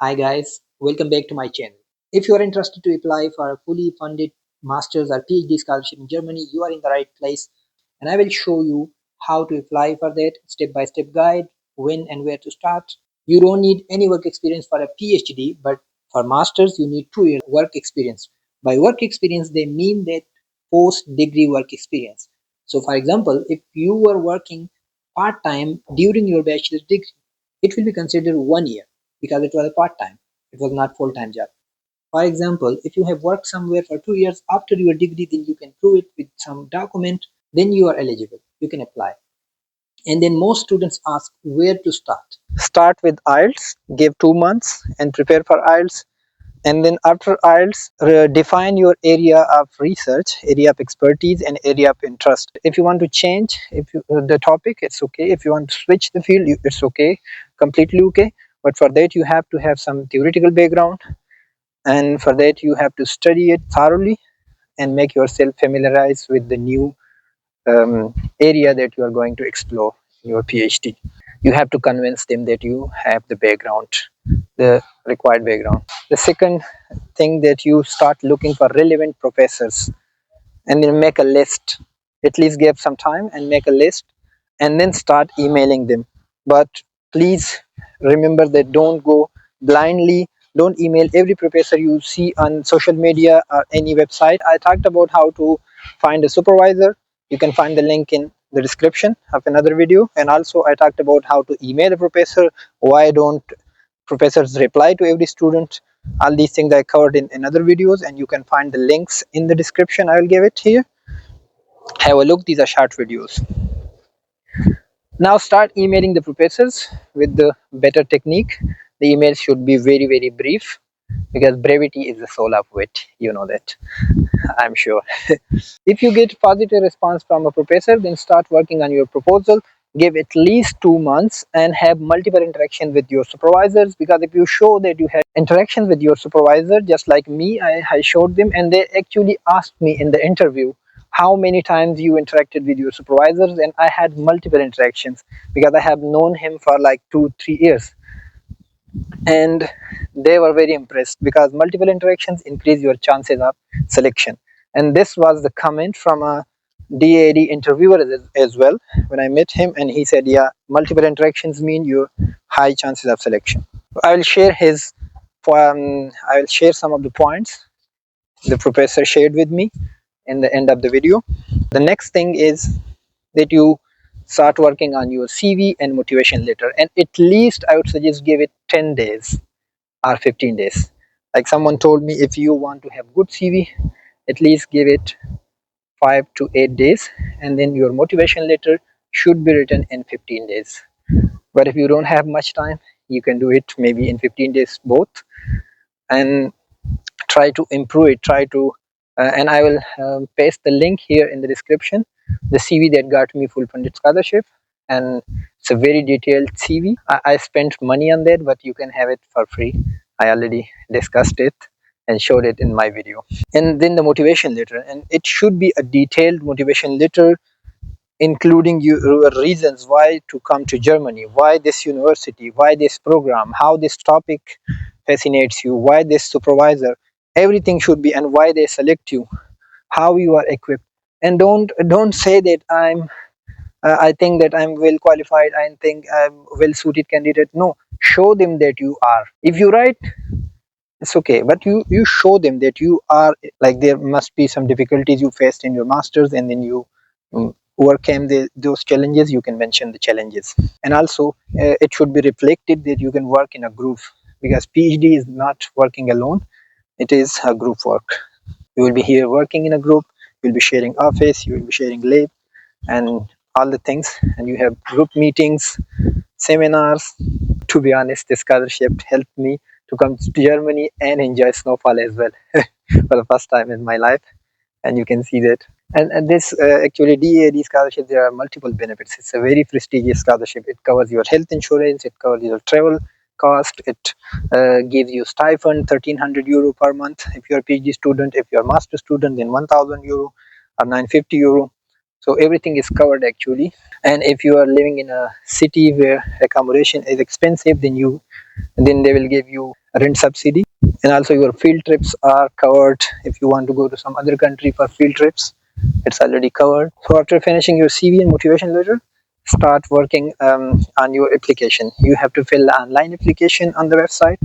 Hi guys, welcome back to my channel. If you are interested to apply for a fully funded master's or PhD scholarship in Germany, you are in the right place and I will show you how to apply for that step-by-step guide, when and where to start. You don't need any work experience for a PhD, but for masters you need 2 years work experience. By work experience they mean that post-degree work experience. So for example, if you were working part-time during your bachelor's degree, it will be considered 1 year because it was a part-time. It was not full-time job. For example, if you have worked somewhere for 2 years after your degree, then you can prove it with some document, then you are eligible. You can apply. And then most students ask where to start. Start with IELTS, give 2 months and prepare for IELTS. And then after IELTS, define your area of research, area of expertise, and area of interest. If you want to change the topic, it's okay. If you want to switch the field, it's okay, completely okay. But for that, you have to have some theoretical background, and for that, you have to study it thoroughly and make yourself familiarized with the new area that you are going to explore in your PhD. You have to convince them that you have the background, the required background. The second thing, that you start looking for relevant professors and then make a list. At least give some time and make a list and then start emailing them. But please remember that don't go blindly. Don't email every professor you see on social media or any website. I talked about how to find a supervisor. You can find the link in the description of another video. And also I talked about how to email a professor. Why don't professors reply to every student? All these things I covered in other videos, and you can find the links in the description. I will give it here. Have a look. These are short videos. Now start emailing the professors with the better technique. The email should be very brief, because brevity is the soul of wit. You know that, I'm sure. If you get positive response from a professor, then start working on your proposal. Give at least 2 months and have multiple interactions with your supervisors, because if you show that you had interactions with your supervisor, just like me, I showed them, and they actually asked me in the interview how many times you interacted with your supervisors, and I had multiple interactions because I have known him for like 2-3 years, and they were very impressed because multiple interactions increase your chances of selection. And this was the comment from a DAAD interviewer as well when I met him, and he said, yeah, multiple interactions mean your high chances of selection. I will share his I will share some of the points the professor shared with me in the end of the video. The next thing is that you start working on your CV and motivation letter, and at least I would suggest give it 10 days or 15 days. Like someone told me, if you want to have good CV, at least give it 5 to 8 days, and then your motivation letter should be written in 15 days. But if you don't have much time, you can do it maybe in 15 days both, and try to improve it. Try to and I will paste the link here in the description, the CV that got me full funded scholarship, and it's a very detailed CV. I spent money on that, but you can have it for free. I already discussed it and showed it in my video. And then the motivation letter, and it should be a detailed motivation letter, including your reasons why to come to Germany, why this university, why this program, how this topic fascinates you, why this supervisor. Everything should be, and why they select you, how you are equipped. And don't say that I think that I'm well qualified, I think I'm well suited candidate. No, show them that you are. If you write, it's okay, but you show them that you are. Like, there must be some difficulties you faced in your masters, and then you overcame those challenges. You can mention the challenges. And also it should be reflected that you can work in a group, because PhD is not working alone, it is a group work. You will be here working in a group, you'll be sharing office, you will be sharing lab and all the things, and you have group meetings, seminars. To be honest, this scholarship helped me to come to Germany and enjoy snowfall as well for the first time in my life, and you can see that. And this actually DAAD scholarship, there are multiple benefits. It's a very prestigious scholarship. It covers your health insurance, it covers your travel cost, it gives you stipend 1,300 euro per month if you're a PhD student. If you're a master student, then 1,000 euro or 950 euro. So everything is covered actually. And if you are living in a city where accommodation is expensive, then they will give you rent subsidy. And also your field trips are covered. If you want to go to some other country for field trips, it's already covered. So after finishing your CV and motivation letter, start working on your application. You have to fill the online application on the website,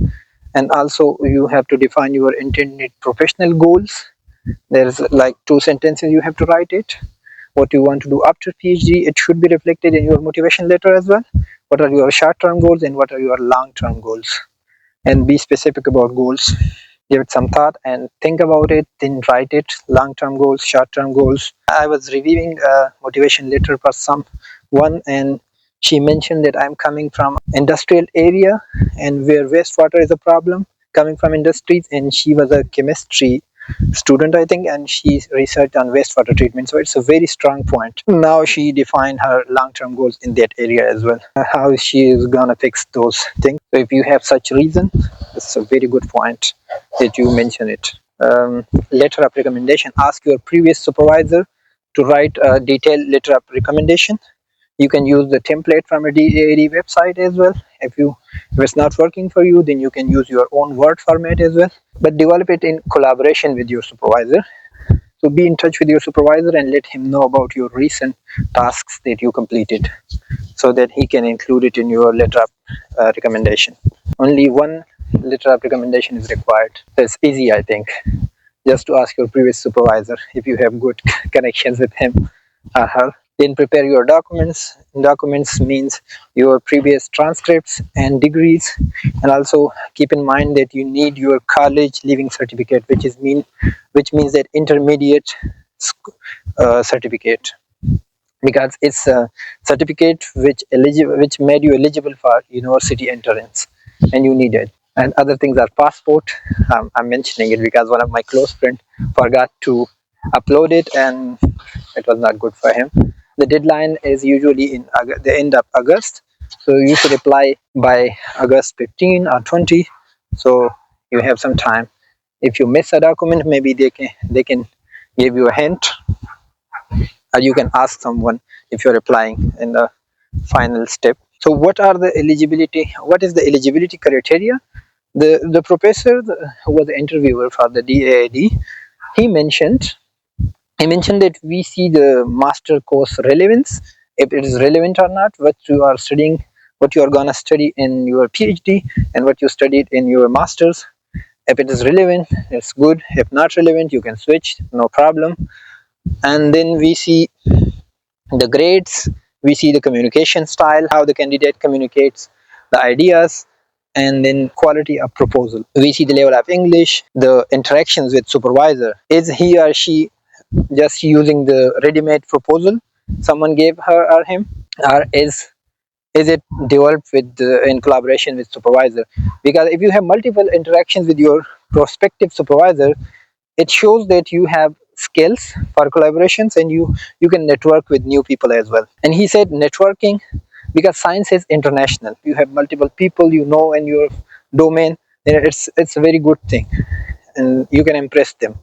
and also you have to define your intended professional goals. There's like 2 sentences you have to write it. What you want to do after PhD, it should be reflected in your motivation letter as well. What are your short-term goals and what are your long-term goals? And be specific about goals. Give it some thought and think about it, then write it. Long-term goals, short-term goals. I was reviewing a motivation letter for someone, and she mentioned that I'm coming from industrial area and where wastewater is a problem, coming from industries, and she was a chemistry student, I think, and she researched on wastewater treatment. So it's a very strong point. Now she defined her long-term goals in that area as well. How she is gonna fix those things. So if you have such reason, it's a very good point that you mention it. Letter of recommendation. Ask your previous supervisor to write a detailed letter of recommendation. You can use the template from a DAAD website as well. If it's not working for you, then you can use your own Word format as well. But develop it in collaboration with your supervisor. So be in touch with your supervisor and let him know about your recent tasks that you completed, so that he can include it in your letter of recommendation. Only one letter of recommendation is required. It's easy, I think. Just to ask your previous supervisor if you have good connections with him or her. Then prepare your documents. Documents means your previous transcripts and degrees, and also keep in mind that you need your college leaving certificate, which means that intermediate certificate, because it's a certificate which made you eligible for university entrance, and you need it. And other things are passport. I'm mentioning it because one of my close friends forgot to upload it, and it was not good for him. The deadline is usually in the end of August, so you should apply by August 15 or 20. So you have some time. If you miss a document, maybe they can give you a hint, or you can ask someone if you're applying in the final step. So what is the eligibility criteria? The professor who was the interviewer for the DAAD, he mentioned that we see the master course relevance, if it is relevant or not, what you are studying, what you are gonna study in your PhD, and what you studied in your masters. If it is relevant, it's good. If not relevant, you can switch, no problem. And then we see the grades, we see the communication style, how the candidate communicates the ideas, and then quality of proposal. We see the level of English, the interactions with supervisor. Is he or she just using the ready-made proposal someone gave her or him, or is it developed in collaboration with supervisor? Because if you have multiple interactions with your prospective supervisor, it shows that you have skills for collaborations, and you can network with new people as well. And he said networking, because science is international, you have multiple people in your domain, then it's a very good thing, and you can impress them.